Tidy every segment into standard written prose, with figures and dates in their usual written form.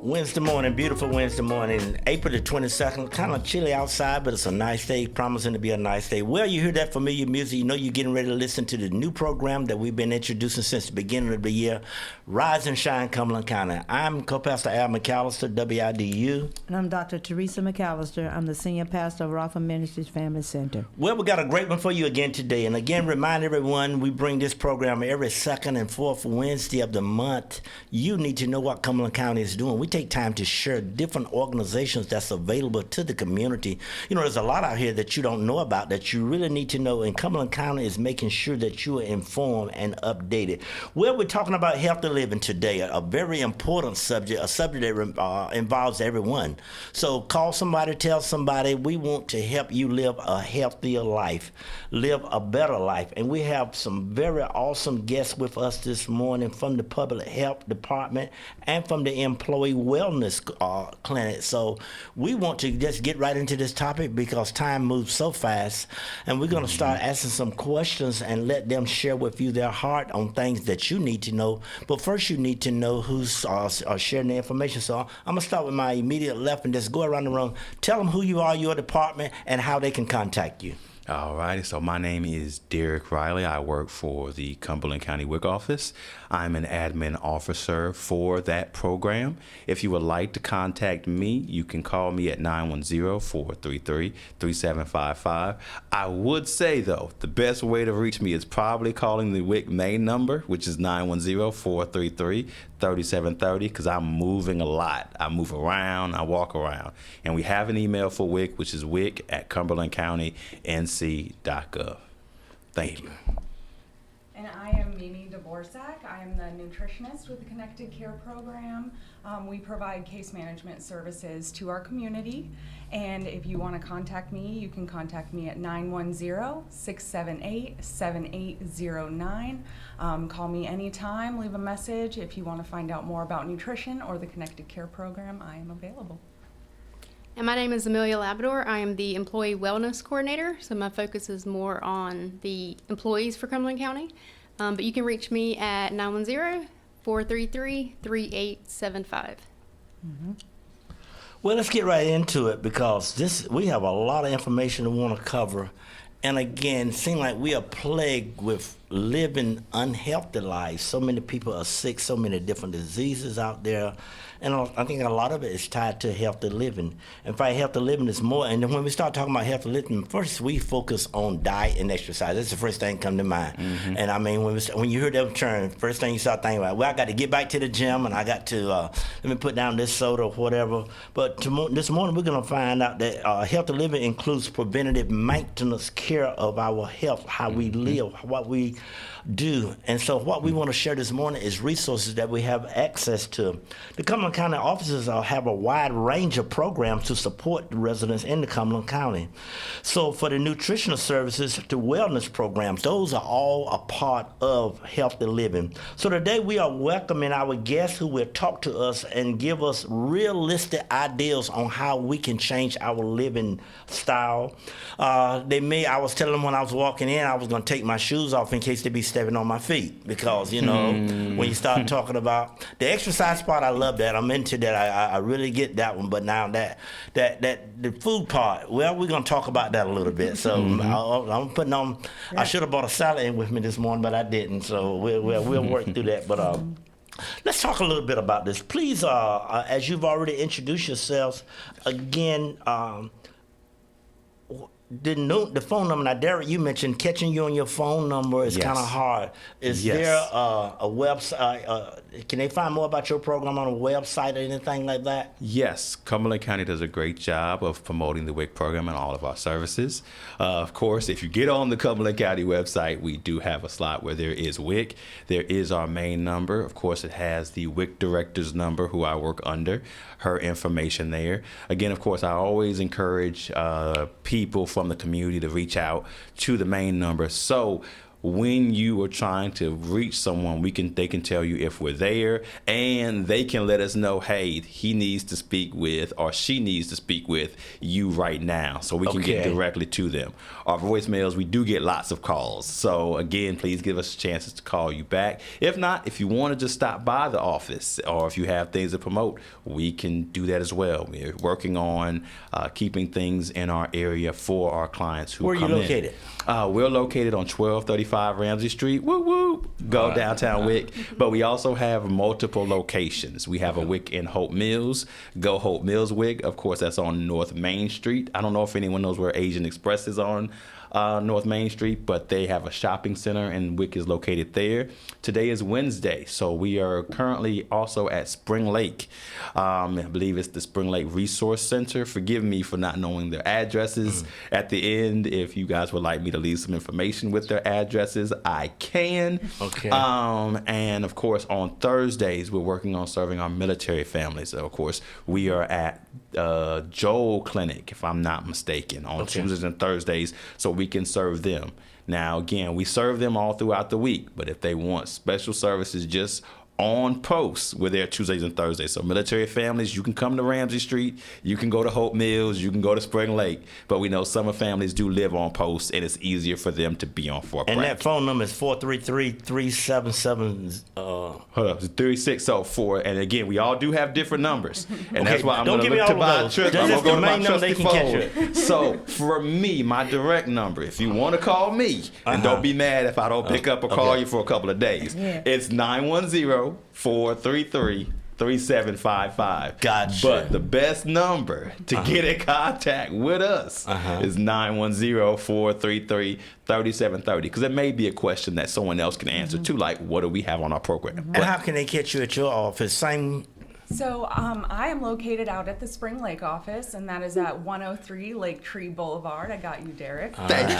Wednesday morning, beautiful Wednesday morning, April the 22nd. Kind of chilly outside, but it's a nice day, promising to be a nice day. Well, you hear that familiar music, you know you're getting ready to listen to the new program that we've been introducing since the beginning of the year, Rise and Shine, Cumberland County. I'm co-pastor Al McAllister, WIDU. And I'm Dr. Teresa McAllister. I'm the senior pastor of Rafa Ministries Family Center. Well, we got a great one for you again today. And again, remind everyone, we bring this program every second and fourth Wednesday of the month. You need to know what Cumberland County is doing. We take time to share different organizations that's available to the community. You know, there's a lot out here that you don't know about that you really need to know, and Cumberland County is making sure that you are informed and updated. Well, we're talking about healthy living today, a very important subject, a subject that involves everyone. So call somebody, tell somebody, we want to help you live a healthier life, live a better life. And we have some very awesome guests with us this morning from the Public Health Department and from the Employee Wellness Clinic. So we want to just get right into this topic because time moves so fast, and we're going to start asking some questions and let them share with you their heart on things that you need to know. But first, you need to know who's sharing the information. So I'm going to start with my immediate left and just go around the room. Tell them who you are, your department, and how they can contact you. All right, so my name is Derek Riley. I work for the Cumberland County WIC office. I'm an admin officer for that program. If you would like to contact me, you can call me at 910-433-3755. I would say, though, the best way to reach me is probably calling the WIC main number, which is 910-433-3730, because I'm moving a lot. I move around, I walk around. And we have an email for WIC, which is wic@cumberlandcountync.gov. Thank you. And I am Mimi Dvorak. I am the nutritionist with the Connected Care Program. We provide case management services to our community. And if you want to contact me, you can contact me at 910-678-7809. Call me anytime, leave a message. If you want to find out more about nutrition or the Connected Care Program, I am available. And my name is Amelia Labrador. I am the Employee Wellness Coordinator, so my focus is more on the employees for Cumberland County. But you can reach me at 910-433-3875. Well, let's get right into it because we have a lot of information we want to cover. And again, it seems like we are plagued with living unhealthy lives. So many people are sick, so many different diseases out there. And I think a lot of it is tied to healthy living. In fact, healthy living is more. And then when we start talking about healthy living, first we focus on diet and exercise. That's the first thing that comes to mind. Mm-hmm. And I mean, when you hear that term, first thing you start thinking about, well, I got to get back to the gym and I got to, let me put down this soda or whatever. But this morning we're going to find out that healthy living includes preventative maintenance care of our health, how we live, what we do. And so what we want to share this morning is resources that we have access to. The Cumberland County offices have a wide range of programs to support the residents in the Cumberland County. So for the nutritional services to wellness programs, those are all a part of healthy living. So today we are welcoming our guests who will talk to us and give us realistic ideas on how we can change our living style. I was telling them when I was walking in, I was going to take my shoes off in case they be stepping on my feet because, you know, when you start talking about the exercise part, I love that. I'm into that. I really get that one. But now that the food part, well, we're going to talk about that a little bit. So I'm putting on, I should have brought a salad in with me this morning, but I didn't. So we'll work through that. But let's talk a little bit about this. Please, as you've already introduced yourselves, again, the phone number. Now, Derek, you mentioned catching you on your phone number is kind of hard. Is there a website? Can they find more about your program on a website or anything like that? Yes, Cumberland County does a great job of promoting the WIC program and all of our services. Of course, if you get on the Cumberland County website, we do have a slot where there is WIC. There is our main number. Of course, it has the WIC director's number, who I work under, her information there. Again, of course, I always encourage people from the community to reach out to the main number. So when you are trying to reach someone, they can tell you if we're there, and they can let us know, hey, he needs to speak with or she needs to speak with you right now, so we can get Okay. directly to them. Our voicemails, we do get lots of calls. So again, please give us chances to call you back. If not, if you want to just stop by the office, or if you have things to promote, we can do that as well. We're working on keeping things in our area for our clients who Where are you come in. located? We're located on 1235 Ramsey Street. Woo woo. Go downtown Wick. But we also have multiple locations. We have a Wick in Hope Mills. Go Hope Mills Wick. Of course, that's on North Main Street. I don't know if anyone knows where Asian Express is on North Main Street, but they have a shopping center, and Wick is located there. Today is Wednesday, so we are currently also at Spring Lake. I believe it's the Spring Lake Resource Center. Forgive me for not knowing their addresses. At the end, if you guys would like me to leave some information with their addresses, I can. Okay. And of course, on Thursdays, we're working on serving our military families. So of course, we are at Joel Clinic, if I'm not mistaken, on Tuesdays and Thursdays, so we can serve them. Now, again, we serve them all throughout the week, but if they want special services just on post, we're there Tuesdays and Thursdays. So military families, you can come to Ramsey Street, you can go to Hope Mills, you can go to Spring Lake, but we know some families do live on post, and it's easier for them to be on for And that practice. phone number is 433-377. Hold up, it's 3604, and again, we all do have different numbers, and that's Okay, why I'm don't going to give me look to all of my those. trust. That's I'm just going to the go to my main number they trusty can catch phone. So for me, my direct number, if you want to call me, and don't be mad if I don't pick up or call okay. you for a couple of days, Yeah. it's 910-433-3755. Gotcha. But the best number to get in contact with us is 910-433-3730, because it may be a question that someone else can answer too, like what do we have on our program? And how can they catch you at your office? Same. So I am located out at the Spring Lake office, and that is at 103 Lake Tree Boulevard. I got you, Derek. Thank you.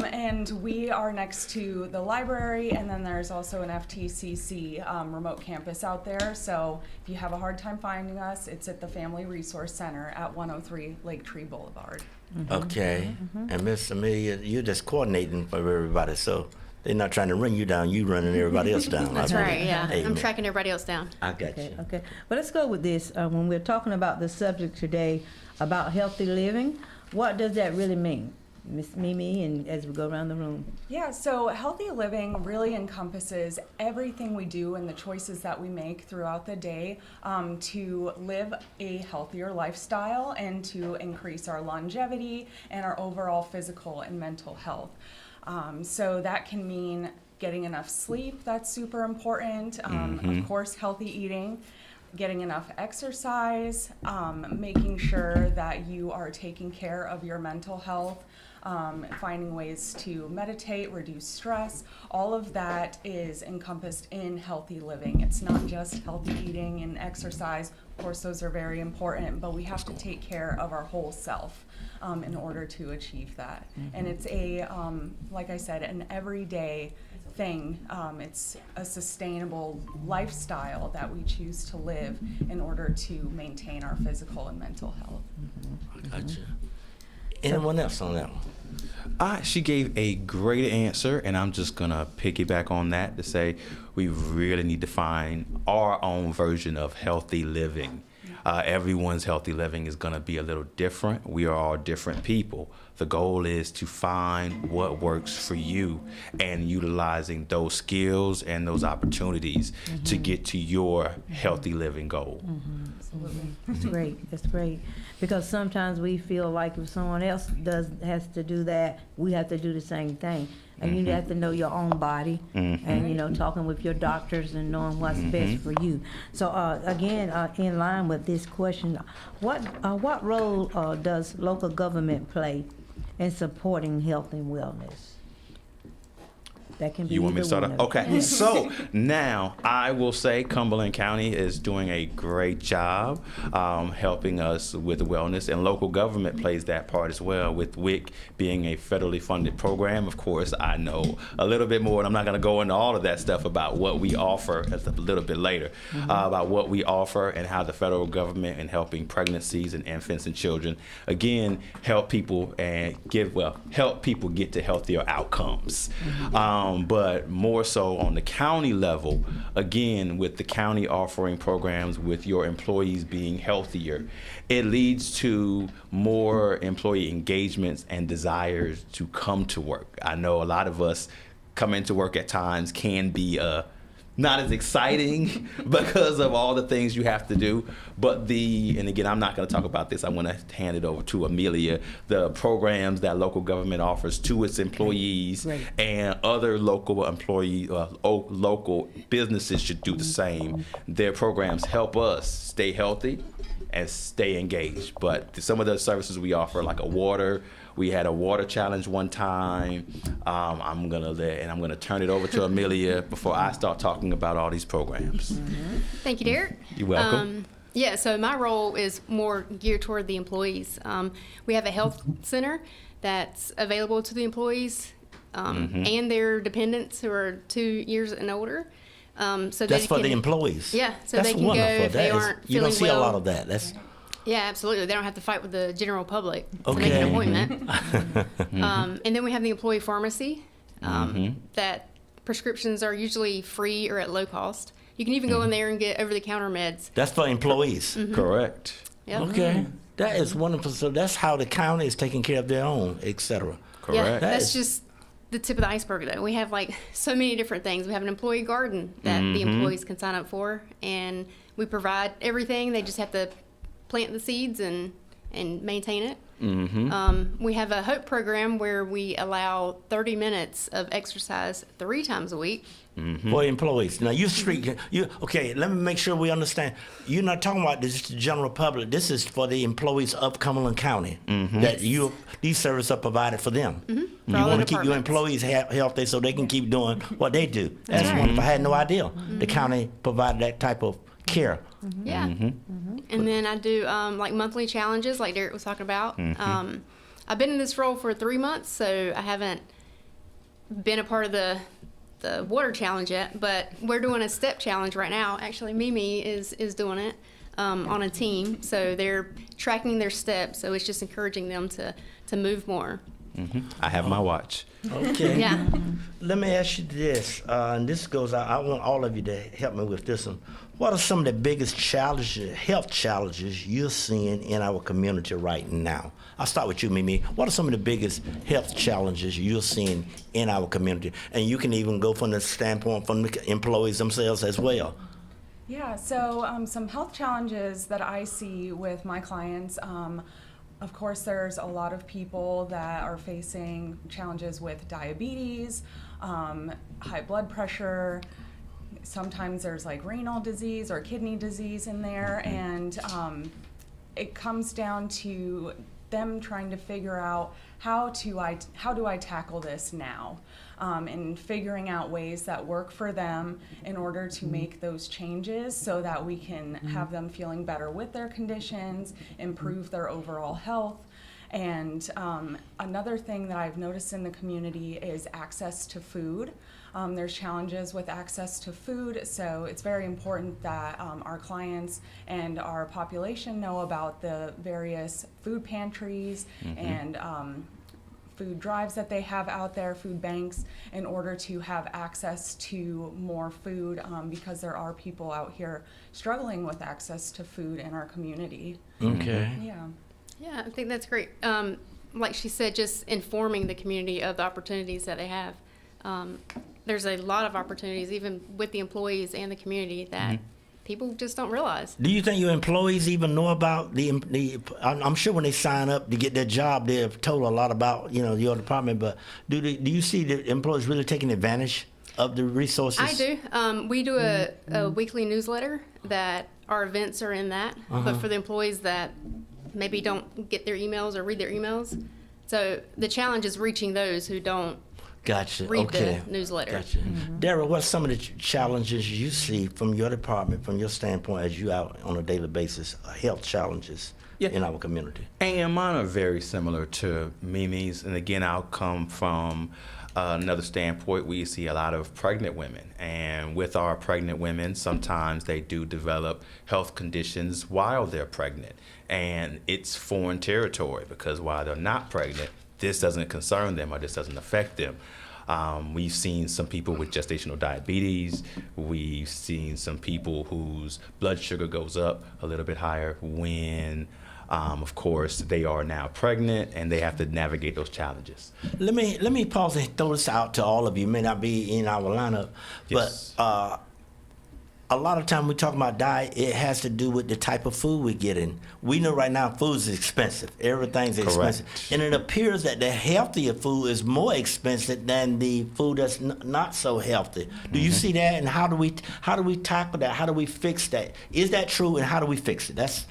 And we are next to the library, and then there's also an FTCC remote campus out there. So if you have a hard time finding us, it's at the Family Resource Center at 103 Lake Tree Boulevard. Okay. And Miss Amelia, you're just coordinating for everybody, so they're not trying to run you down. You running everybody else down. That's right, yeah. Amen. I'm tracking everybody else down. I got Okay, you. okay. Well, let's go with this. When we're talking about the subject today about healthy living, what does that really mean? Miss Mimi, and as we go around the room. Yeah, so healthy living really encompasses everything we do and the choices that we make throughout the day to live a healthier lifestyle and to increase our longevity and our overall physical and mental health. So that can mean getting enough sleep, that's super important. Of course, healthy eating, getting enough exercise, making sure that you are taking care of your mental health, finding ways to meditate, reduce stress. All of that is encompassed in healthy living. It's not just healthy eating and exercise. Of course, those are very important, but we have to take care of our whole self in order to achieve that. And it's a, like I said, an everyday thing. It's a sustainable lifestyle that we choose to live in order to maintain our physical and mental health. I got you. Anyone else on that one? She gave a great answer, and I'm just gonna piggyback on that to say we really need to find our own version of healthy living. Everyone's healthy living is gonna be a little different. We are all different people. The goal is to find what works for you and utilizing those skills and those opportunities to get to your healthy living goal. Absolutely. That's great. That's great. Because sometimes we feel like if someone else has to do that, we have to do the same thing. And you have to know your own body, and talking with your doctors and knowing what's best for you. So again, in line with this question, what role does local government play in supporting health and wellness? That can be You want me to either start one off? of them. Okay, so now I will say Cumberland County is doing a great job helping us with wellness, and local government plays that part as well, with WIC being a federally funded program. Of course, I know a little bit more, and I'm not going to go into all of that stuff about what we offer a little bit later, about what we offer and how the federal government in helping pregnancies and infants and children, again, help people and help people get to healthier outcomes. But more so on the county level, again, with the county offering programs with your employees being healthier, it leads to more employee engagements and desires to come to work. I know a lot of us come into work at times can be not as exciting because of all the things you have to do. But and again, I'm not going to talk about this. I want to hand it over to Amelia. The programs that local government offers to its employees Right. and other local local businesses should do the same. Their programs help us stay healthy and stay engaged. But some of the services we offer, like we had a water challenge one time. I'm gonna turn it over to Amelia before I start talking about all these programs. Thank you, Derek. You're welcome. Yeah, so my role is more geared toward the employees. We have a health center that's available to the employees and their dependents who are 2 years and older. So That's they for can, the employees. Yeah, so That's they can go wonderful. if they That is- aren't you don't feeling see a well. lot of that. That's Yeah, absolutely. They don't have to fight with the general public to make Okay. an appointment. And then we have the employee pharmacy that prescriptions are usually free or at low cost. You can even go in there and get over-the-counter meds. that's for employees. Correct. Yep. Okay, that is wonderful. So that's how the county is taking care of their own, etc. Yeah, Correct. That that's is- just the tip of the iceberg, though. We have like so many different things. We have an employee garden that the employees can sign up for, and we provide everything. They just have to plant the seeds and maintain it. We have a HOPE program where we allow 30 minutes of exercise 3 times a week. For employees. Now okay, let me make sure we understand. You're not talking about this the general public. This is for the employees of Cumberland County. That these services are provided for them. For You all want the to keep your departments. employees healthy so they can keep doing what they do. That's wonderful. I had no idea the county provided that type of care. Yeah. And then I do like monthly challenges, like Derek was talking about. I've been in this role for 3 months, so I haven't been a part of the water challenge yet, but we're doing a step challenge right now. Actually, Mimi is doing it on a team, so they're tracking their steps. So it's just encouraging them to move more. I have my watch. Okay. Yeah. Let me ask you this, and this goes out. I want all of you to help me with this one. What are some of the biggest health challenges you're seeing in our community right now? I'll start with you, Mimi. What are some of the biggest health challenges you're seeing in our community? And you can even go from the standpoint from the employees themselves as well. Yeah, so some health challenges that I see with my clients, of course, there's a lot of people that are facing challenges with diabetes, high blood pressure. Sometimes there's like renal disease or kidney disease in there, and it comes down to them trying to figure out how do I tackle this now, and figuring out ways that work for them in order to make those changes so that we can have them feeling better with their conditions, improve their overall health. And another thing that I've noticed in the community is access to food. There's challenges with access to food, so it's very important that our clients and our population know about the various food pantries and food drives that they have out there, food banks, in order to have access to more food, because there are people out here struggling with access to food in our community. Okay. Yeah. Yeah, I think that's great. Like she said, just informing the community of the opportunities that they have. There's a lot of opportunities, even with the employees and the community, that people just don't realize. Do you think your employees even know about I'm sure when they sign up to get their job, they're told a lot about, your department, but do you see the employees really taking advantage of the resources? I do. We do a weekly newsletter that our events are in that, but for the employees that maybe don't get their emails or read their emails. So the challenge is reaching those who don't Gotcha. read Okay. the newsletter. Gotcha. Darryl, what's some of the challenges you see from your department, from your standpoint, as you out on a daily basis, health challenges in our community? And mine are very similar to Mimi's. And again, I'll come from another standpoint. We see a lot of pregnant women. And with our pregnant women, sometimes they do develop health conditions while they're pregnant. And it's foreign territory because while they're not pregnant, this doesn't concern them or this doesn't affect them. We've seen some people with gestational diabetes. We've seen some people whose blood sugar goes up a little bit higher when, of course, they are now pregnant and they have to navigate those challenges. Let me pause and throw this out to all of you. May not be in our lineup, Yes. but a lot of time we talk about diet, it has to do with the type of food we're getting. We know right now food is expensive. Everything's expensive. Correct. And it appears that the healthier food is more expensive than the food that's not so healthy. Do you see that? And how do we tackle that? How do we fix that? Is that true? And how do we fix it? That's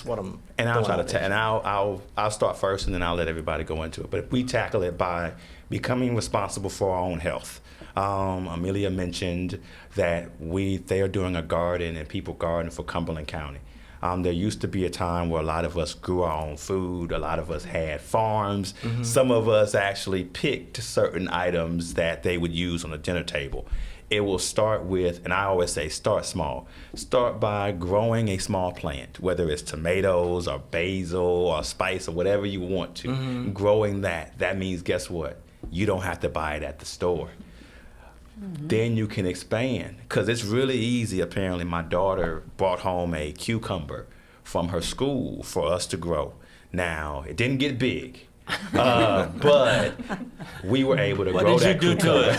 what I'm. And I'll try to, throwing out there. and I'll start first, and then I'll let everybody go into it. But if we tackle it by becoming responsible for our own health, Amelia mentioned that they are doing a garden and people garden for Cumberland County. There used to be a time where a lot of us grew our own food. A lot of us had farms. Some of us actually picked certain items that they would use on the dinner table. It will start with, and I always say, start small. Start by growing a small plant, whether it's tomatoes or basil or spice or whatever you want to. Growing that. That means, guess what? You don't have to buy it at the store. Then you can expand, because it's really easy. Apparently, my daughter brought home a cucumber from her school for us to grow. Now, it didn't get big, but we were able to grow that cucumber.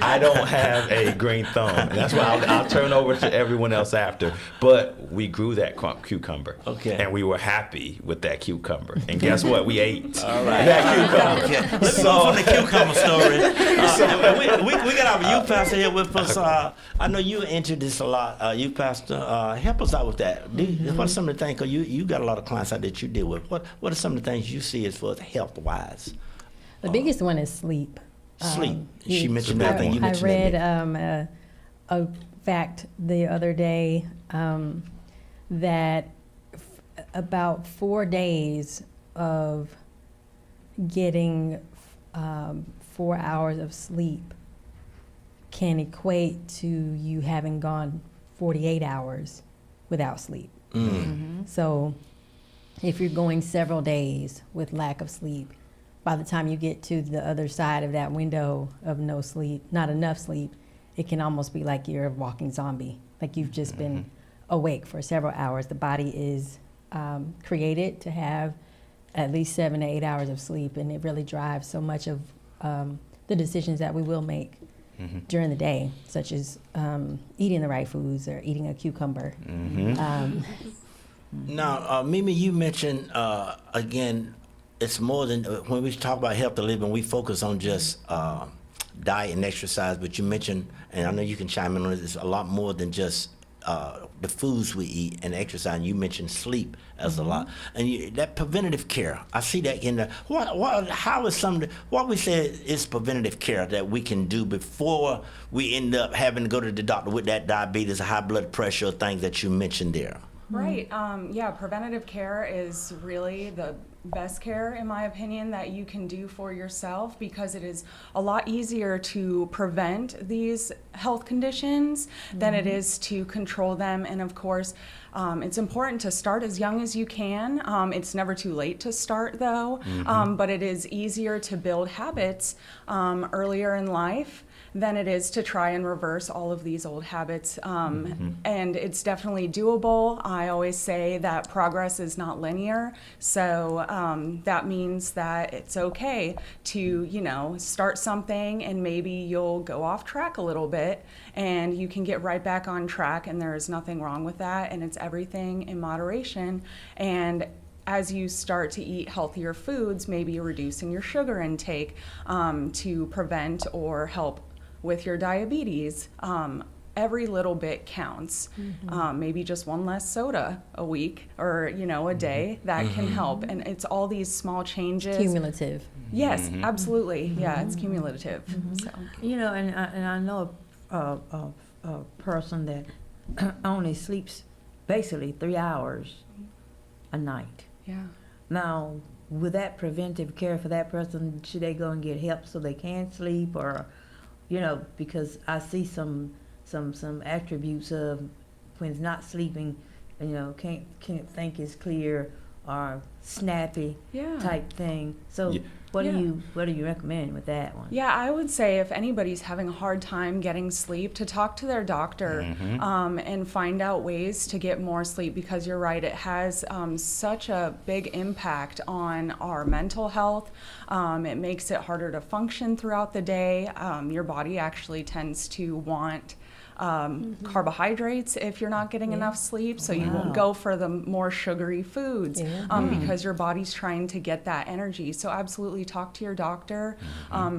I don't have a green thumb, and that's why I'll turn over to everyone else after. But we grew that cucumber, and we were happy with that cucumber. And guess what? We ate that cucumber. Okay. Let's move on the cucumber story. We got our youth pastor here with us. I know you into this a lot. Youth pastor, help us out with that. What are some of the things? Cause you got a lot of clients out that you deal with. What are some of the things you see as far as health wise? The biggest one is sleep. Sleep. She mentioned that thing. You I mentioned read that. a fact the other day that about 4 days of getting 4 hours of sleep can equate to you having gone 48 hours without sleep. So if you're going several days with lack of sleep, by the time you get to the other side of that window of no sleep, not enough sleep, it can almost be like you're a walking zombie. Like you've just been awake for several hours. The body is created to have at least 7 to 8 hours of sleep, and it really drives so much of the decisions that we will make during the day, such as eating the right foods or eating a cucumber. Now, Mimi, you mentioned, again, it's more than, when we talk about healthy living, we focus on just diet and exercise, but you mentioned, and I know you can chime in on this, it's a lot more than just the foods we eat and exercise. And you mentioned sleep as a lot. And that preventative care, I see that in the, how is what we say is preventative care that we can do before we end up having to go to the doctor with that diabetes, high blood pressure, things that you mentioned there? Right. Yeah, preventative care is really the best care, in my opinion, that you can do for yourself, because it is a lot easier to prevent these health conditions than it is to control them. And of course, it's important to start as young as you can. It's never too late to start, though, but it is easier to build habits earlier in life than it is to try and reverse all of these old habits. And it's definitely doable. I always say that progress is not linear. So that means that it's okay to, start something and maybe you'll go off track a little bit and you can get right back on track, and there is nothing wrong with that. And it's everything in moderation. And as you start to eat healthier foods, maybe reducing your sugar intake to prevent or help with your diabetes. every little bit counts. Maybe just one less soda a week or, a day, that can help. And it's all these small changes. Cumulative. Yes, absolutely. Yeah, it's cumulative. So. And I know a person that only sleeps basically 3 hours a night. Yeah. Now, with that preventive care for that person, should they go and get help so they can sleep, or, because I see some attributes of when it's not sleeping, can't think is clear or snappy Yeah. type thing. So Yeah. what do you recommend with that one? Yeah, I would say if anybody's having a hard time getting sleep, to talk to their doctor and find out ways to get more sleep, because you're right, it has such a big impact on our mental health. It makes it harder to function throughout the day. Your body actually tends to want carbohydrates if you're not getting enough sleep, so you won't go for the more sugary foods because your body's trying to get that energy. So absolutely talk to your doctor.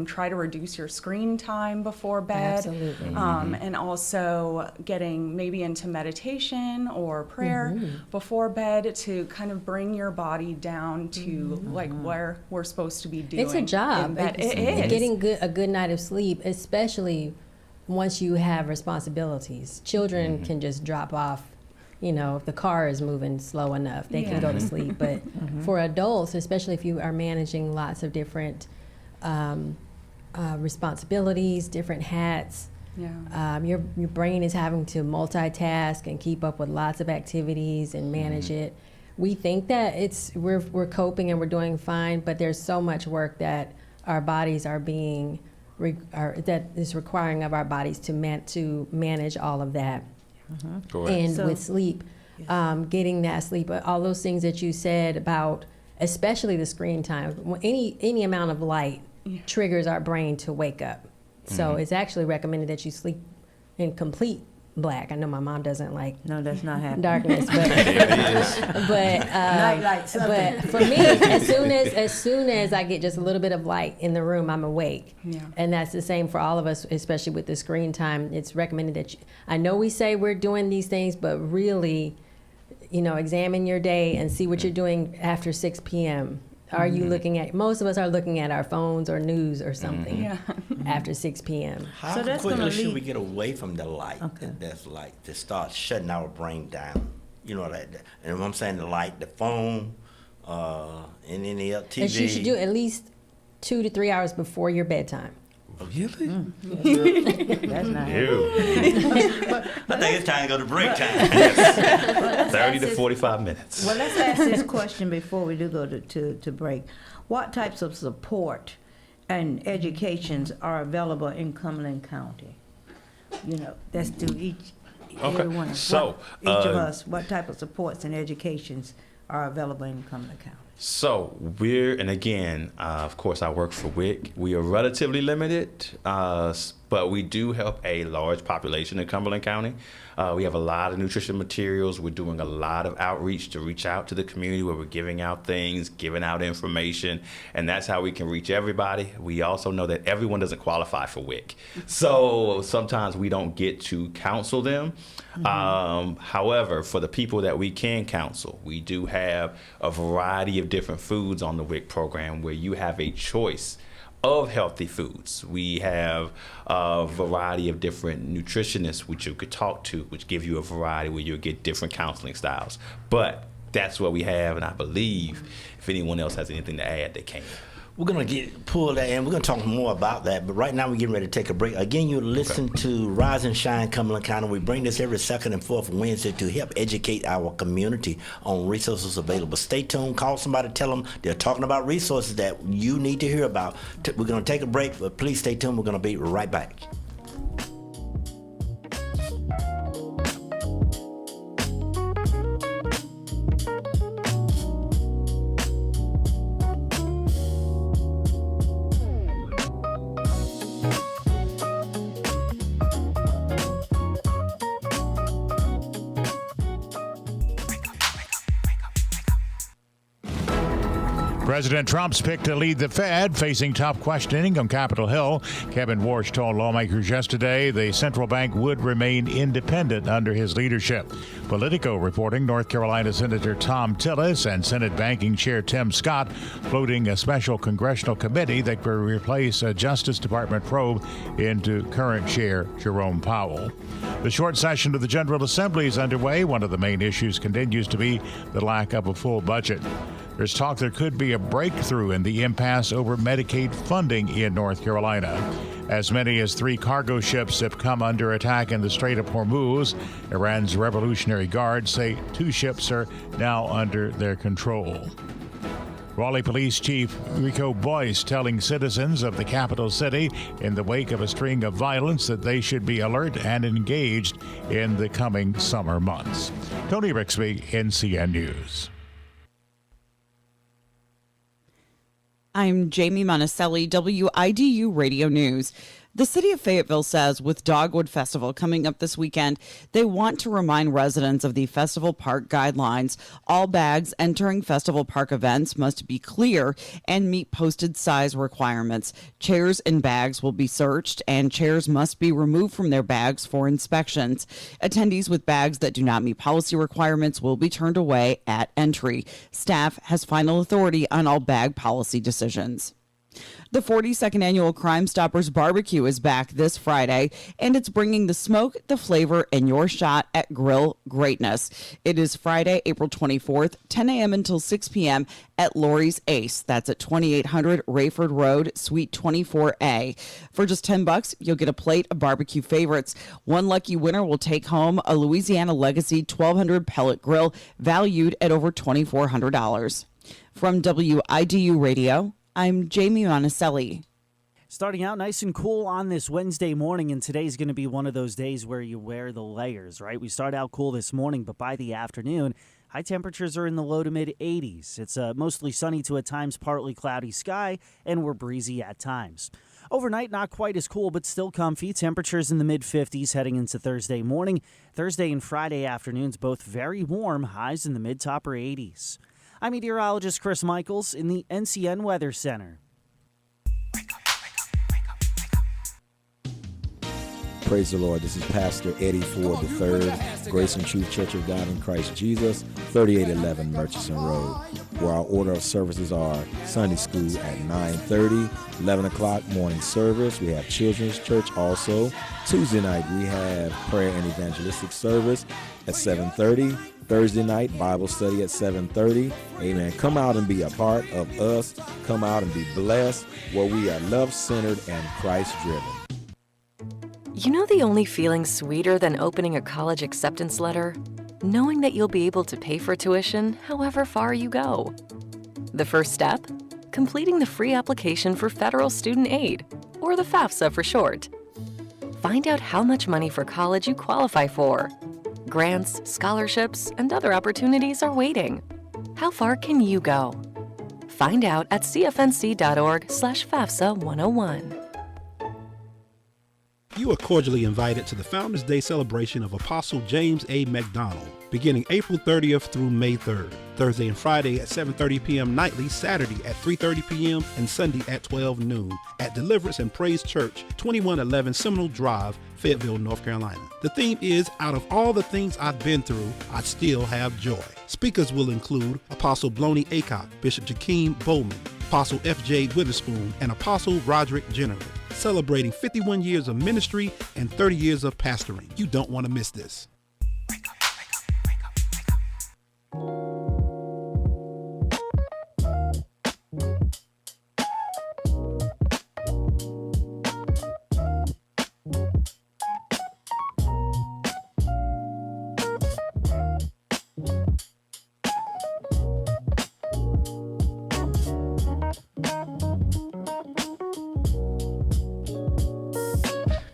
Try to reduce your screen time before bed. Absolutely. And also getting maybe into meditation or prayer before bed to kind of bring your body down to like where we're supposed to be doing. It's a job. It It's is. getting a good night of sleep, especially once you have responsibilities. Children can just drop off. If the car is moving slow enough, they can go to sleep. But for adults, especially if you are managing lots of different responsibilities, different hats, your brain is having to multitask and keep up with lots of activities and manage it. We think that we're coping and we're doing fine, but there's so much work that our bodies are being that is requiring of our bodies to manage all of that. Correct. And So- with sleep, getting that sleep, all those things that you said about, especially the screen time, any amount of light triggers our brain to wake up. So it's actually recommended that you sleep in complete black. I know my mom doesn't like No, that's not happening. darkness, but Night light, something. but for me, as soon as I get just a little bit of light in the room, I'm awake. Yeah. And that's the same for all of us, especially with the screen time. It's recommended that I know we say we're doing these things, but really, examine your day and see what you're doing after 6 p.m. Are you looking at? Most of us are looking at our phones or news or something Yeah. after 6 p.m. How So that's quickly gonna should lead- we get away from the light? Okay. That's like to start shutting our brain down. And what I'm saying, the light, the phone, and any other TV. And you should do at least 2 to 3 hours before your bedtime. Really? That's not happening. I think it's time to go to break time. 30 to 45 minutes. Well, let's ask this question before we do go to break. What types of support and educations are available in Cumberland County? That's to everyone. So, each of us, what type of supports and educations are available in Cumberland County? So and again, of course, I work for WIC. We are relatively limited, but we do help a large population in Cumberland County. We have a lot of nutrition materials. We're doing a lot of outreach to reach out to the community where we're giving out things, giving out information, and that's how we can reach everybody. We also know that everyone doesn't qualify for WIC. So sometimes we don't get to counsel them. However, for the people that we can counsel, we do have a variety of different foods on the WIC program where you have a choice of healthy foods. We have a variety of different nutritionists which you could talk to, which give you a variety where you'll get different counseling styles. But that's what we have, and I believe if anyone else has anything to add, they can. We're going to pull that in. We're going to talk more about that. But right now, we're getting ready to take a break. Again, you listen to Rise and Shine Cumberland County. We bring this every second and fourth Wednesday to help educate our community on resources available. Stay tuned. Call somebody. Tell them they're talking about resources that you need to hear about. We're going to take a break, but please stay tuned. We're going to be right back. President Trump's pick to lead the Fed facing tough questioning on Capitol Hill. Kevin Warsh told lawmakers yesterday the central bank would remain independent under his leadership. Politico reporting North Carolina Senator Tom Tillis and Senate Banking Chair Tim Scott floating a special congressional committee that could replace a Justice Department probe into current Chair Jerome Powell. The short session of the General Assembly is underway. One of the main issues continues to be the lack of a full budget. There's talk there could be a breakthrough in the impasse over Medicaid funding in North Carolina. As many as 3 cargo ships have come under attack in the Strait of Hormuz. Iran's Revolutionary Guard say 2 ships are now under their control. Raleigh Police Chief Rico Boyce telling citizens of the capital city in the wake of a string of violence that they should be alert and engaged in the coming summer months. Tony Rixby, NCN News. I'm Jamie Monticelli, WIDU Radio News. The city of Fayetteville says with Dogwood Festival coming up this weekend, they want to remind residents of the Festival Park guidelines. All bags entering Festival Park events must be clear and meet posted size requirements. Chairs and bags will be searched, and chairs must be removed from their bags for inspections. Attendees with bags that do not meet policy requirements will be turned away at entry. Staff has final authority on all bag policy decisions. The 42nd Annual Crime Stoppers Barbecue is back this Friday, and it's bringing the smoke, the flavor, and your shot at grill greatness. It is Friday, April 24th, 10 a.m. until 6 p.m. at Lori's Ace. That's at 2800 Rayford Road, Suite 24A. For just $10, you'll get a plate of barbecue favorites. One lucky winner will take home a Louisiana Legacy 1200 pellet grill valued at over $2,400. From WIDU Radio, I'm Jamie Monticelli. Starting out nice and cool on this Wednesday morning, and today's going to be one of those days where you wear the layers, right? We start out cool this morning, but by the afternoon, high temperatures are in the low to mid 80s. It's mostly sunny to at times partly cloudy sky, and we're breezy at times. Overnight, not quite as cool, but still comfy. Temperatures in the mid 50s heading into Thursday morning. Thursday and Friday afternoons, both very warm, highs in the mid to upper 80s. I'm meteorologist Chris Michaels in the NCN Weather Center. Praise the Lord. This is Pastor Eddie Ford III, Grace and Truth Church of God in Christ Jesus, 3811 Murchison Road, where our order of services are Sunday school at 9:30, 11 o'clock morning service. We have children's church also. Tuesday night, we have prayer and evangelistic service at 7:30. Thursday night, Bible study at 7:30. Amen. Come out and be a part of us. Come out and be blessed, where we are love-centered and Christ-driven. You know the only feeling sweeter than opening a college acceptance letter? Knowing that you'll be able to pay for tuition however far you go. The first step? Completing the free application for federal student aid, or the FAFSA for short. Find out how much money for college you qualify for. Grants, scholarships, and other opportunities are waiting. How far can you go? Find out at cfnc.org/FAFSA 101. You are cordially invited to the Founders Day celebration of Apostle James A. McDonald, beginning April 30th through May 3rd, Thursday and Friday at 7:30 p.m. nightly, Saturday at 3:30 p.m., and Sunday at 12 noon at Deliverance and Praise Church, 2111 Seminole Drive, Fayetteville, North Carolina. The theme is, out of all the things I've been through, I still have joy. Speakers will include Apostle Bloney Acock, Bishop Jakeem Bowman, Apostle F.J. Witherspoon, and Apostle Roderick Jenner, celebrating 51 years of ministry and 30 years of pastoring. You don't want to miss this.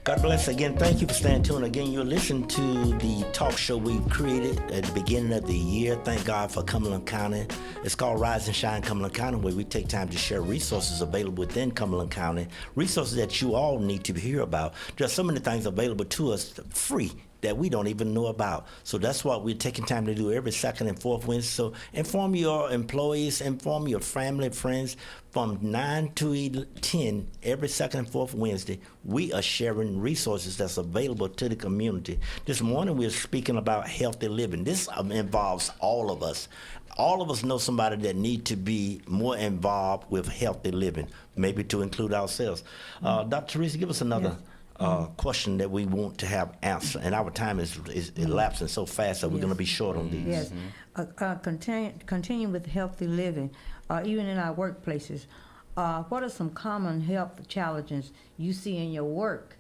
God bless again. Thank you for staying tuned. Again, you're listening to the talk show we created at the beginning of the year. Thank God for Cumberland County. It's called Rise and Shine Cumberland County, where we take time to share resources available within Cumberland County, resources that you all need to hear about. There's so many things available to us free that we don't even know about. So that's what we're taking time to do every second and fourth Wednesday. So inform your employees, inform your family, friends. From 9 to 10, every second and fourth Wednesday, we are sharing resources that's available to the community. This morning, we're speaking about healthy living. This involves all of us. All of us know somebody that need to be more involved with healthy living, maybe to include ourselves. Dr. Teresa, give us another question that we want to have answered. And our time is elapsing so fast that we're going to be short on these. Yes. Continue with healthy living, even in our workplaces. What are some common health challenges you see in your work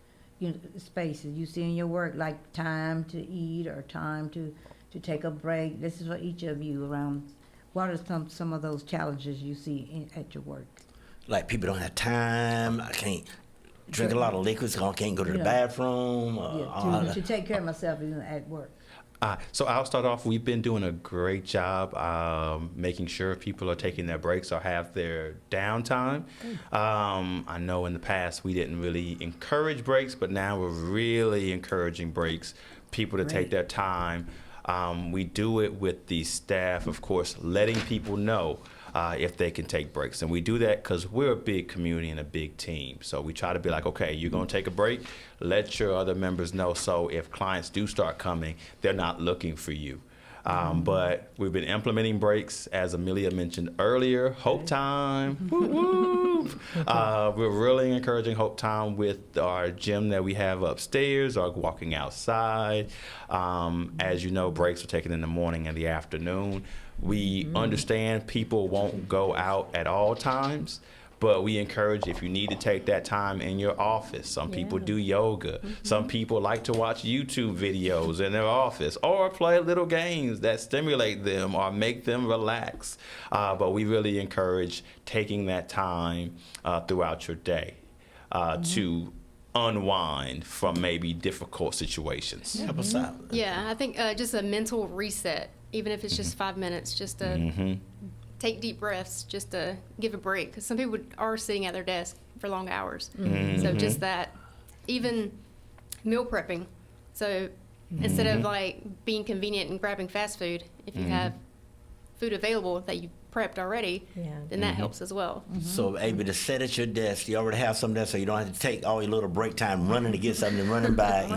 spaces? You see in your work, like time to eat or time to take a break. This is for each of you around. What are some of those challenges you see at your work? Like people don't have time. I can't drink a lot of liquids. I can't go to the bathroom. To take care of myself even at work. So I'll start off. We've been doing a great job making sure people are taking their breaks or have their downtime. I know in the past we didn't really encourage breaks, but now we're really encouraging breaks, people to take their time. We do it with the staff, of course, letting people know if they can take breaks. And we do that because we're a big community and a big team. So we try to be like, okay, you're going to take a break, let your other members know. So if clients do start coming, they're not looking for you. But we've been implementing breaks, as Amelia mentioned earlier. Hope Time. We're really encouraging Hope Time with our gym that we have upstairs, or walking outside. As you know, breaks are taken in the morning and the afternoon. We understand people won't go out at all times, but we encourage, if you need to take that time in your office. Some people do yoga. Some people like to watch YouTube videos in their office or play little games that stimulate them or make them relax. But we really encourage taking that time throughout your day to unwind from maybe difficult situations. Help us out. Yeah, I think just a mental reset, even if it's just 5 minutes, just to take deep breaths, just to give a break. Because some people are sitting at their desk for long hours. So just that, even meal prepping. So instead of like being convenient and grabbing fast food, if you have food available that you prepped already, then that helps as well. So able to sit at your desk, you already have something there, so you don't have to take all your little break time running to get something and running by.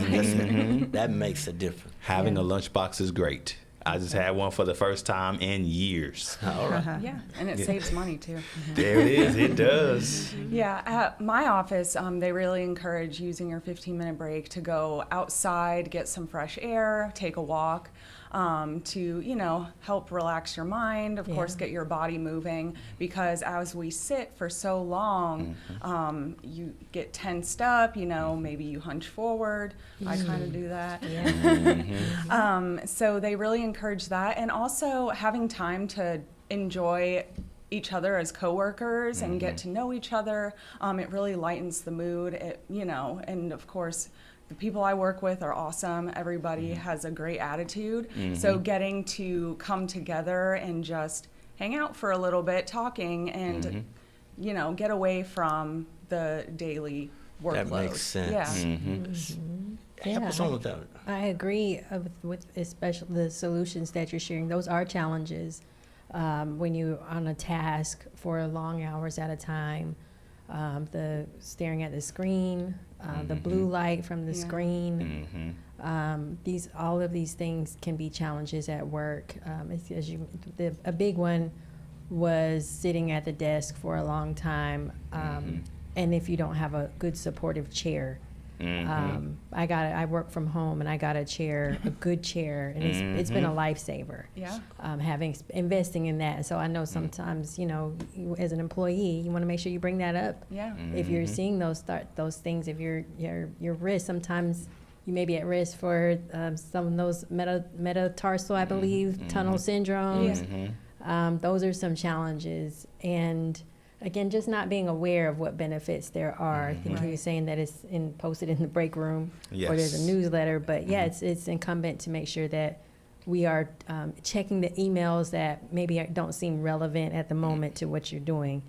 That makes a difference. Having a lunchbox is great. I just had one for the first time in years. All right. Yeah, and it saves money too. There it is. It does. Yeah, at my office, they really encourage using your 15-minute break to go outside, get some fresh air, take a walk, to, help relax your mind, of course, get your body moving, because as we sit for so long, you get tensed up, maybe you hunch forward. I kind of do that. So they really encourage that, and also having time to enjoy each other as coworkers and get to know each other. It really lightens the mood, and of course, the people I work with are awesome. Everybody has a great attitude. So getting to come together and just hang out for a little bit, talking, and, get away from the daily workload. That makes sense. Help us on with that. I agree with especially the solutions that you're sharing. Those are challenges when you're on a task for long hours at a time. The staring at the screen, the blue light from the screen. All of these things can be challenges at work. A big one was sitting at the desk for a long time, and if you don't have a good supportive chair. I work from home, and I got a chair, a good chair, and it's been a lifesaver. Yeah. Investing in that. So I know sometimes, as an employee, you want to make sure you bring that up. Yeah. If you're seeing those things, if your risk, sometimes you may be at risk for some of those metatarsal, I believe, tunnel syndromes. Those are some challenges, and again, just not being aware of what benefits there are. I think you're saying that it's posted in the break room, or there's a newsletter. But it's incumbent to make sure that we are checking the emails that maybe don't seem relevant at the moment to what you're doing.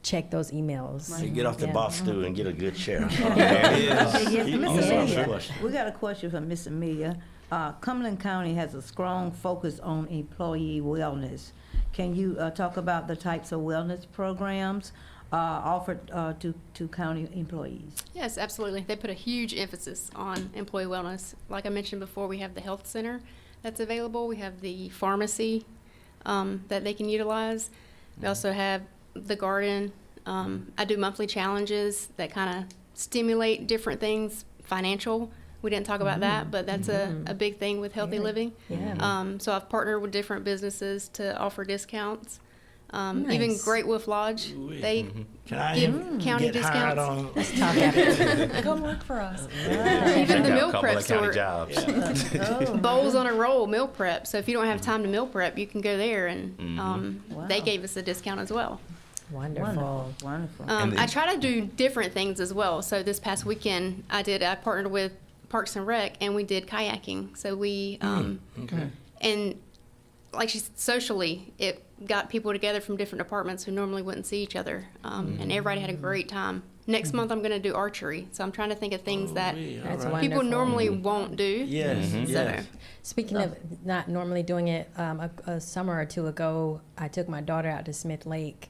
Check those emails. So you get off the Yeah. boss stool and get a good chair. Yes, Miss Awesome Amelia, question. we got a question from Miss Amelia. Cumberland County has a strong focus on employee wellness. Can you talk about the types of wellness programs offered to county employees? Yes, absolutely. They put a huge emphasis on employee wellness. Like I mentioned before, we have the health center that's available. We have the pharmacy that they can utilize. We also have the garden. I do monthly challenges that kind of stimulate different things, financial. We didn't talk about that, but that's a big thing with healthy living. Yeah. So I've partnered with different businesses to offer discounts. Even Nice. Great Wolf Lodge, they Can I give county get hired discounts. on? Talk after. Come work for us. Even the Check out meal prep Cumberland County store, jobs. Bowls on a Roll meal prep. So if you don't have time to meal prep, you can go there, and they Wow. gave us a discount as well. Wonderful. Wonderful. I try to do different things as well. So this past weekend, I partnered with Parks and Rec, and we did kayaking. So we, and like she said, socially, it got people together from different departments who normally wouldn't see each other, and everybody had a great time. Next month, I'm going to do archery. So I'm trying to think of things that That's people wonderful. normally won't do. Yes, yes. Speaking of not normally doing it, a summer or two ago, I took my daughter out to Smith Lake,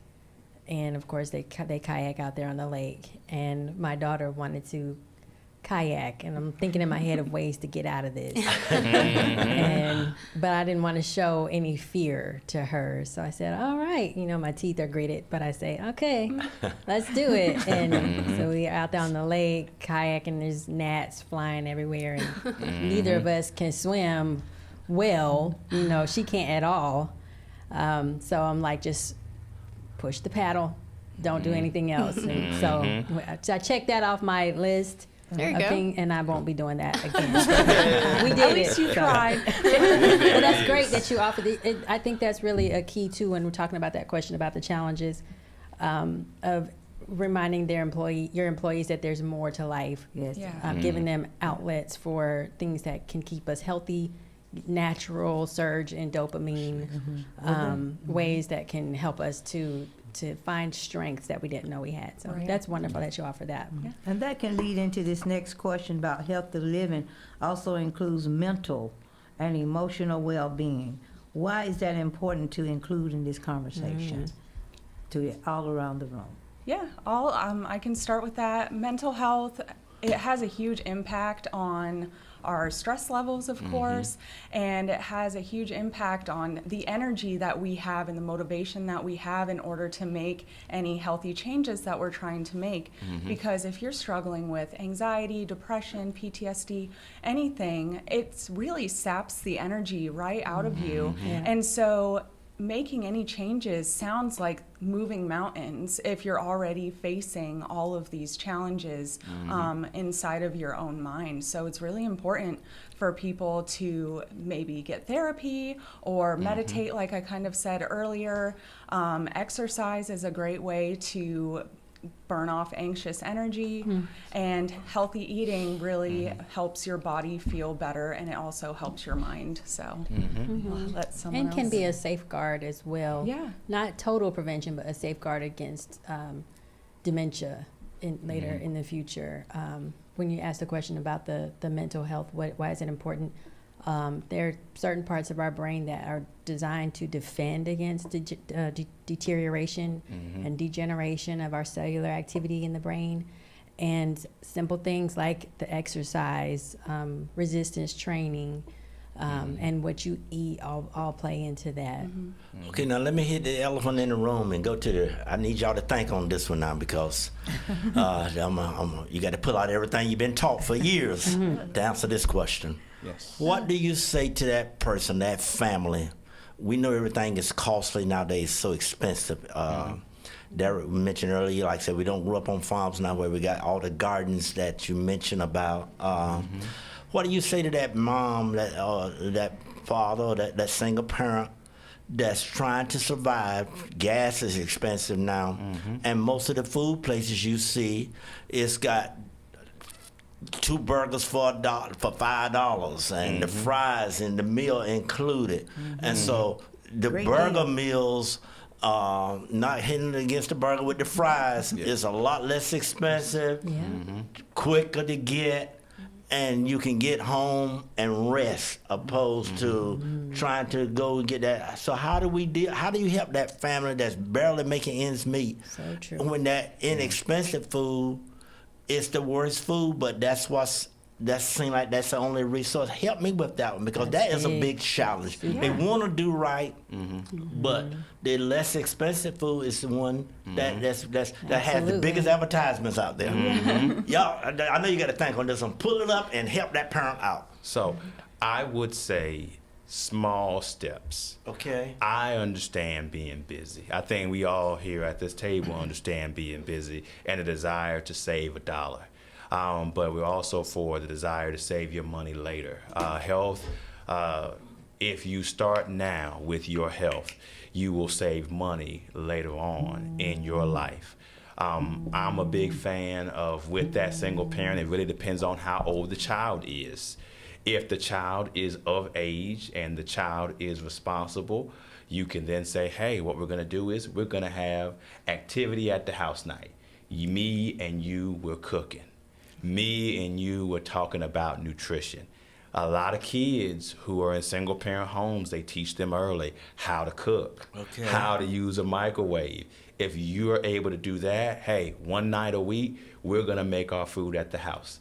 and of course they kayak out there on the lake, and my daughter wanted to kayak, and I'm thinking in my head of ways to get out of this, but I didn't want to show any fear to her, so I said, all right, my teeth are gritted, but I say, okay, let's do it. And so we are out there on the lake kayaking, there's gnats flying everywhere, and neither of us can swim well, she can't at all, so I'm like, just push the paddle, don't do anything else. And so I checked that off my list. There you go. And I won't be doing that again. We did At least you tried. Well, that's great that you offered it. I think that's really a key too when we're talking about that question about the challenges of reminding your employees that there's more to life. Yes. Yeah. Giving them outlets for things that can keep us healthy, natural surge in dopamine, ways that can help us to find strengths that we didn't know we had. So that's wonderful that you offer that. And that can lead into this next question about healthy living. Also includes mental and emotional well-being. Why is that important to include in this conversation to all around the room? Yeah, I can start with that. Mental health, it has a huge impact on our stress levels, of course, and it has a huge impact on the energy that we have and the motivation that we have in order to make any healthy changes that we're trying to make. Because if you're struggling with anxiety, depression, PTSD, anything, it really saps the energy right out of you. And so making any changes sounds like moving mountains if you're already facing all of these challenges inside of your own mind. So it's really important for people to maybe get therapy or meditate, like I kind of said earlier. Exercise is a great way to burn off anxious energy, and healthy eating really helps your body feel better, and it also helps your mind. So let someone And can else. be a safeguard as well. Yeah. Not total prevention, but a safeguard against dementia later in the future. When you ask the question about the mental health, why is it important? There are certain parts of our brain that are designed to defend against deterioration and degeneration of our cellular activity in the brain. And simple things like the exercise, resistance training, and what you eat all play into that. Okay, now let me hit the elephant in the room and go to I need y'all to think on this one now, because you got to pull out everything you've been taught for years to answer this question. Yes. What do you say to that person, that family? We know everything is costly nowadays, so expensive. Derek mentioned earlier, like I said, we don't grow up on farms now where we got all the gardens that you mentioned about. What do you say to that mom, that father, that single parent that's trying to survive? Gas is expensive now, and most of the food places you see, it's got 2 burgers for $5, and the fries and the meal included. And so the Great burger deal. meals, not hitting against the burger with the fries, is a lot less expensive, quicker to get, and you can get home and rest opposed to trying to go and get that. So how do we deal? How do you help that family that's barely making ends meet So true. when that inexpensive food is the worst food? But that seems like that's the only resource. Help me with that one, because that is a big challenge. They want to do right, but the less expensive food is the one that has the Absolutely. biggest advertisements out there. Y'all, I know you got to think on this one. Pull it up and help that parent out. So I would say small steps. Okay. I understand being busy. I think we all here at this table understand being busy and the desire to save $1. But we're also for the desire to save your money later. Health, if you start now with your health, you will save money later on in your life. I'm a big fan of, with that single parent, it really depends on how old the child is. If the child is of age and the child is responsible, you can then say, hey, what we're going to do is we're going to have activity at the house night. Me and you, we're cooking. Me and you were talking about nutrition. A lot of kids who are in single parent homes, they teach them early how to cook, how to use a microwave. If you're able to do that, hey, one night a week, we're gonna make our food at the house.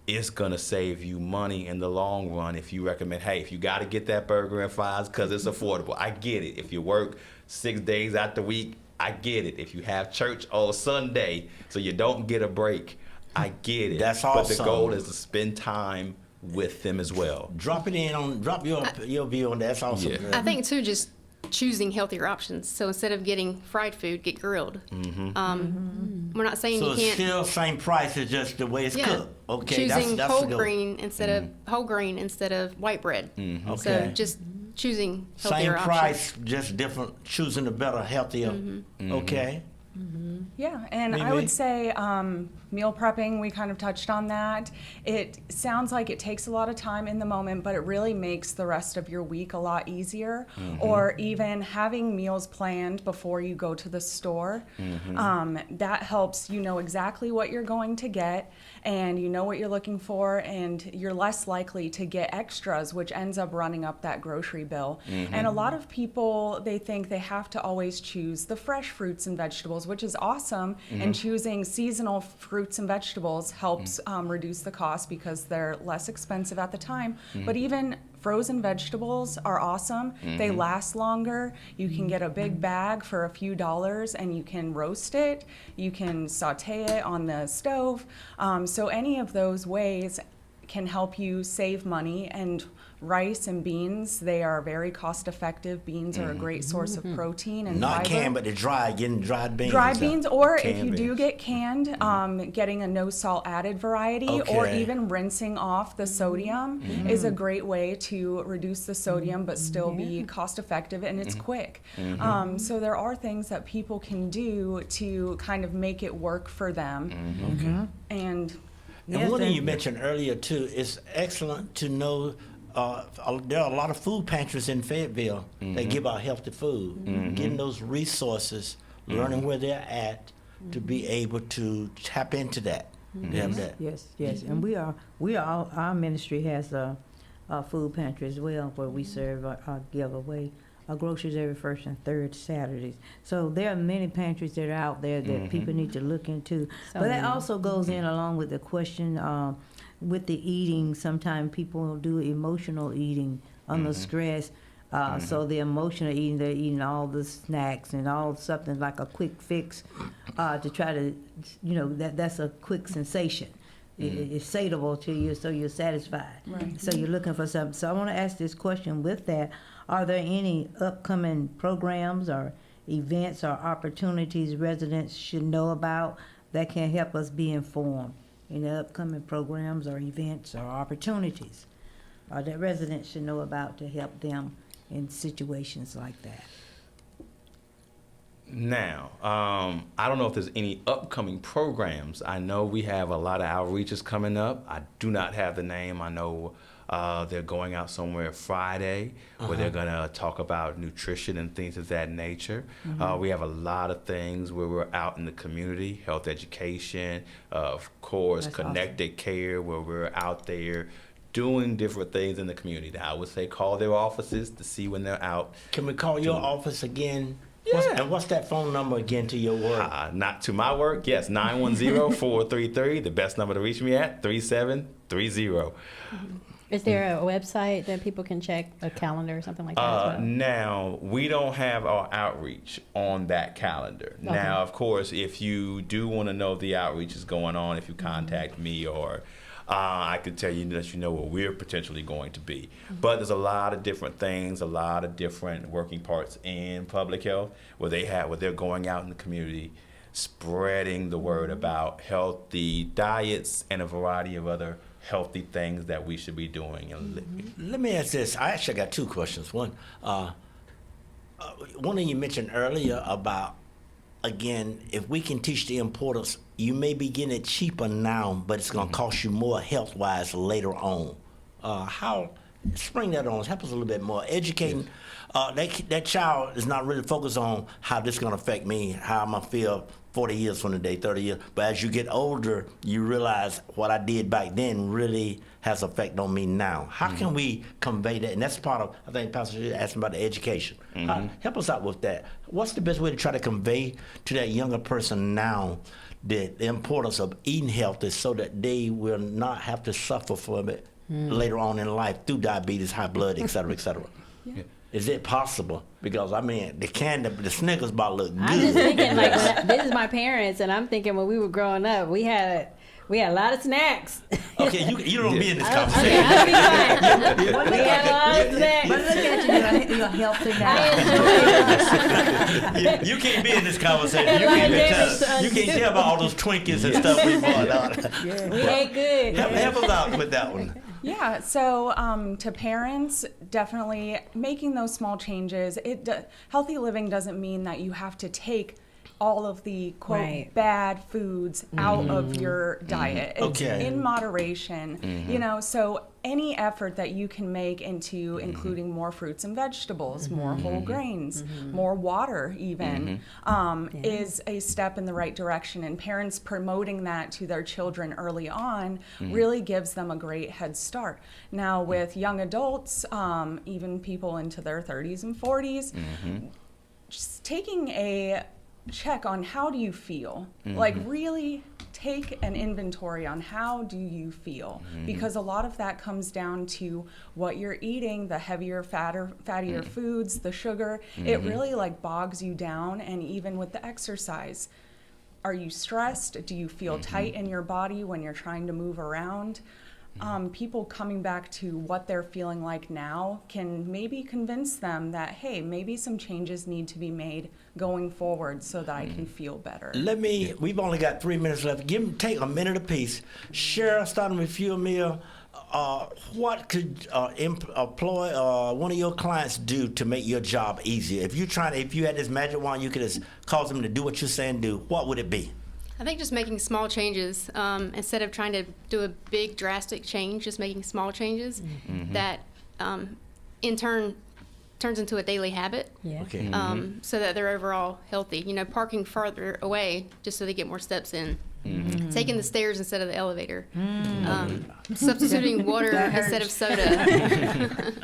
It's gonna save you money in the long run if you recommend, hey, if you gotta get that burger and fries because it's affordable, I get it. If you work 6 days out the week, I get it. If you have church on Sunday so you don't get a break, I get it. That's But the awesome. goal is to spend time with them as well. Drop your view on that. That's awesome. Yeah. I think too, just choosing healthier options. So instead of getting fried food, get grilled. We're not saying So you it's can't. still same price, it's just the way it's cooked. Okay, choosing that's whole the goal. grain instead of whole grain instead of white bread. So Okay. just choosing Same healthier price, options. just different. Choosing the better, healthier. Okay. Yeah, and I Mimi? would say meal prepping, we kind of touched on that. It sounds like it takes a lot of time in the moment, but it really makes the rest of your week a lot easier. Or even having meals planned before you go to the store. That helps you know exactly what you're going to get, and you know what you're looking for, and you're less likely to get extras, which ends up running up that grocery bill. And a lot of people, they think they have to always choose the fresh fruits and vegetables, which is awesome, and choosing seasonal fruits and vegetables helps reduce the cost because they're less expensive at the time. But even frozen vegetables are awesome. They last longer. You can get a big bag for a few dollars and you can roast it. You can saute it on the stove. So any of those ways can help you save money. And rice and beans, they are very cost effective. Beans are a great source of protein and Not fiber. canned, but getting dried beans. Dried and stuff. beans, or if Canned you do beans. get canned, getting a no salt added variety, or Okay. even rinsing off the sodium is a great way to reduce the sodium but still be cost effective, and it's quick. So there are things that people can do to kind of make it work for them. And And one thing you mentioned earlier too, it's excellent to know there are a lot of food pantries in Fayetteville that give out healthy food. Getting those resources, learning where they're at, to be able to tap into that. To have that. Yes, and we are our ministry has a food pantry as well, where we serve give away groceries every first and third Saturdays. So there are many pantries that are out there that people need to look into. So But that many. also goes in along with the question with the eating. Sometimes people do emotional eating under stress. So the emotional eating, they're eating all the snacks and all something like a quick fix to try to, that's a quick sensation. It's satiable to you, so you're satisfied. Right. So you're looking for something. So I want to ask this question with that. Are there any upcoming programs or events or opportunities residents should know about that can help us be informed? Any upcoming programs or events or opportunities that residents should know about to help them in situations like that? Now, I don't know if there's any upcoming programs. I know we have a lot of outreaches coming up. I do not have the name. I know they're going out somewhere Friday where they're going to talk about nutrition and things of that nature. We have a lot of things where we're out in the community, health education, of course, That's connected care, where we're out there doing different things in the community. I would say call their offices to see when they're out. Can we call your office again? Yeah. And what's that phone number again to your work? Not to my work, yes, 910-433, the best number to reach me at, 3730. Is there a website that people can check, a calendar or something like that as well? Now, we don't have our outreach on that calendar. Okay. Now, of course, if you do want to know the outreach is going on, if you contact me or I could tell you, let you know where we're potentially going to be. But there's a lot of different things, a lot of different working parts in public health where they're going out in the community, spreading the word about healthy diets and a variety of other healthy things that we should be doing and living. Let me ask this. I actually got two questions. One thing you mentioned earlier about, again, if we can teach the importance, you may be getting it cheaper now, but it's going to cost you more health-wise later on. How, spring that on us, help us a little bit more. Educating, that child is not really focused on how this is going to affect me, how I'm going to feel 40 years from today, 30 years. But as you get older, you realize what I did back then really has effect on me now. How can we convey that? And that's part of, I think Pastor asked about the education. Help us out with that. What's the best way to try to convey to that younger person now the importance of eating healthy so that they will not have to suffer from it later on in life through diabetes, high blood, et cetera, et cetera? Yeah. Is it possible? Because, I mean, the Snickers bar look good. I'm just thinking, like, this is my parents, and I'm thinking when we were growing up, we had a lot of snacks. Okay, you don't be in this conversation. I'll be fine. We had a lot of snacks. But look at you, you're healthy now. You can't be in this conversation. You can't tell about all those Twinkies and stuff we bought out. We ate good. Help us out with that one. Yeah, so to parents, definitely making those small changes. Healthy living doesn't mean that you have to take all of the quote bad foods out of your diet. It's in moderation, you know, so any effort that you can make into including more fruits and vegetables, more whole grains, more water even, is a step in the right direction. And parents promoting that to their children early on really gives them a great head start. Now with young adults, even people into their 30s and 40s, just taking a check on how do you feel, like really take an inventory on how do you feel, because a lot of that comes down to what you're eating, the heavier, fattier foods, the sugar. It really like bogs you down. And even with the exercise, are you stressed? Do you feel tight in your body when you're trying to move around? People coming back to what they're feeling like now can maybe convince them that, hey, maybe some changes need to be made going forward so that I can feel better. We've only got 3 minutes left. Take a minute apiece. Share, starting with you, Amir. What could employ one of your clients do to make your job easier? If you had this magic wand, you could just cause them to do what you're saying do. What would it be? I think just making small changes instead of trying to do a big drastic change, just making small changes that in turn turns into a daily habit. Yeah. Okay. So that they're overall healthy. You know, parking farther away just so they get more steps in. Taking the stairs instead of the elevator. Substituting water instead of soda.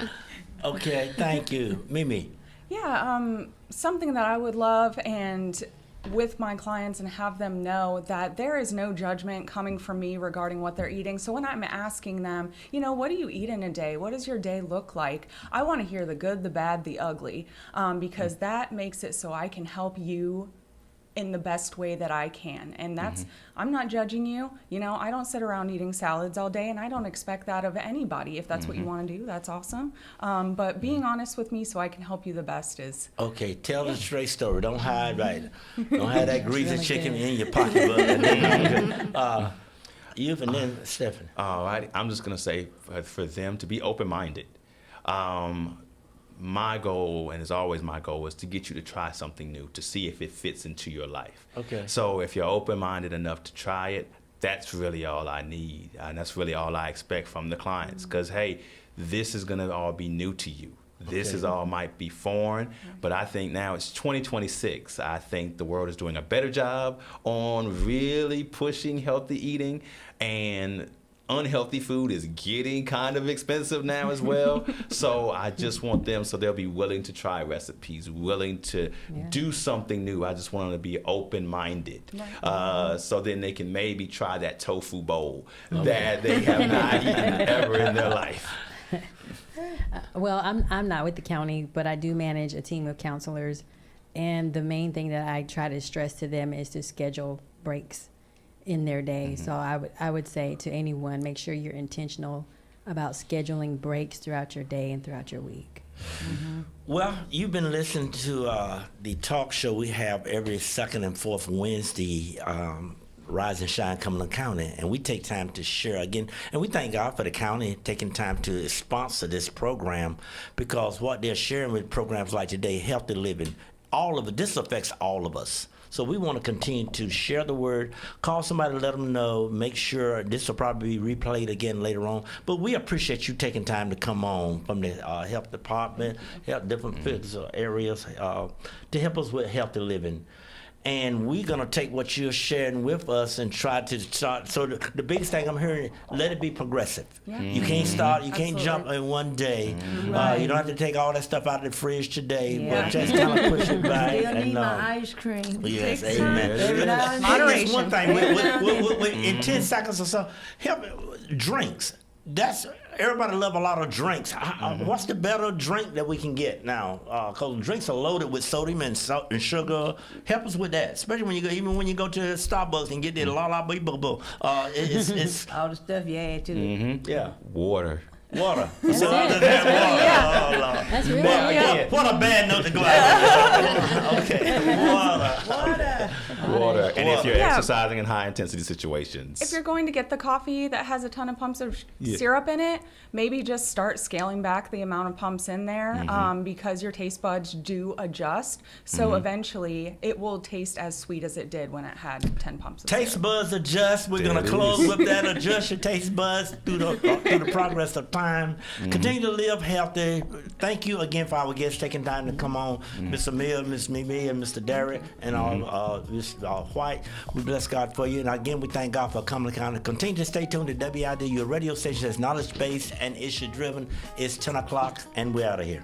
Okay, thank you. Mimi. Yeah, something that I would love and with my clients and have them know that there is no judgment coming from me regarding what they're eating. So when I'm asking them, you know, what do you eat in a day? What does your day look like? I want to hear the good, the bad, the ugly, because that makes it so I can help you in the best way that I can. And that's, I'm not judging you. You know, I don't sit around eating salads all day, and I don't expect that of anybody. If that's what you want to do, that's awesome. But being honest with me so I can help you the best is... Okay, tell the straight story. Don't hide, Don't hide that greasy really chicken good. in your pocketbook. You and then Stephanie. All right, I'm just going to say for them to be open-minded. my goal, and it's always my goal, is to get you to try something new, to see if it fits into your life. Okay. So if you're open-minded enough to try it, that's really all I need, and that's really all I expect from the clients. Because hey, this is gonna all be new to you. This is all might be foreign, but I think now it's 2026. I think the world is doing a better job on really pushing healthy eating, and unhealthy food is getting kind of expensive now as well. So I just want them, so they'll be willing to try recipes, willing to do something new. I just want them to be open-minded. So then they can maybe try that tofu bowl that they have not eaten ever in their life. Well, I'm not with the county, but I do manage a team of counselors, and the main thing that I try to stress to them is to schedule breaks in their day. So I would say to anyone, make sure you're intentional about scheduling breaks throughout your day and throughout your week. Well, you've been listening to the talk show we have every second and fourth Wednesday, Rise and Shine Cumberland County, and we take time to share again, and we thank God for the county taking time to sponsor this program, because what they're sharing with programs like today, Healthy Living, all of it, this affects all of us. So we want to continue to share the word, call somebody, let them know, make sure this will probably be replayed again later on. But we appreciate you taking time to come on from the health department, help different physical areas to help us with healthy living. And we're going to take what you're sharing with us and try to start. So the biggest thing I'm hearing, let it be progressive. You can't start, you can't jump in one day. You don't have to take all that stuff out of the fridge today, but just kind of push it back. Still need And, my ice cream. yes, Take amen. time. Every now and then. Moderation. One thing, in 10 seconds or so, help drinks. That's everybody love a lot of drinks. What's the better drink that we can get now? Because drinks are loaded with sodium and salt and sugar. Help us with that, especially when you go, even when you go to Starbucks and get the la la boo boo boo. It's all the stuff you add to it. Yeah, Water. Water. That's So it. other than That's water, really oh, Lord. That's really But again, what a bad note to go out with. Okay, Water. And if you're Yeah. exercising in high intensity situations. If you're going to get the coffee that has a ton of pumps of Yeah. syrup in it, maybe just start scaling back the amount of pumps in there, because your taste buds do adjust. So eventually it will taste as sweet as it did when it had 10 pumps of Taste syrup. buds adjust. We're There going it to close is. with that. Adjust your taste buds through the progress of time. Continue to live healthy. Thank you again for our guests taking time to come on, Mr. Mill, Miss Mimi, and Mr. Derrick, and Ms. White. We bless God for you. And again, we thank God for Cumberland County. Continue to stay tuned to WID, your radio station that's knowledge-based and issue-driven. It's 10 o'clock, and we're out of here.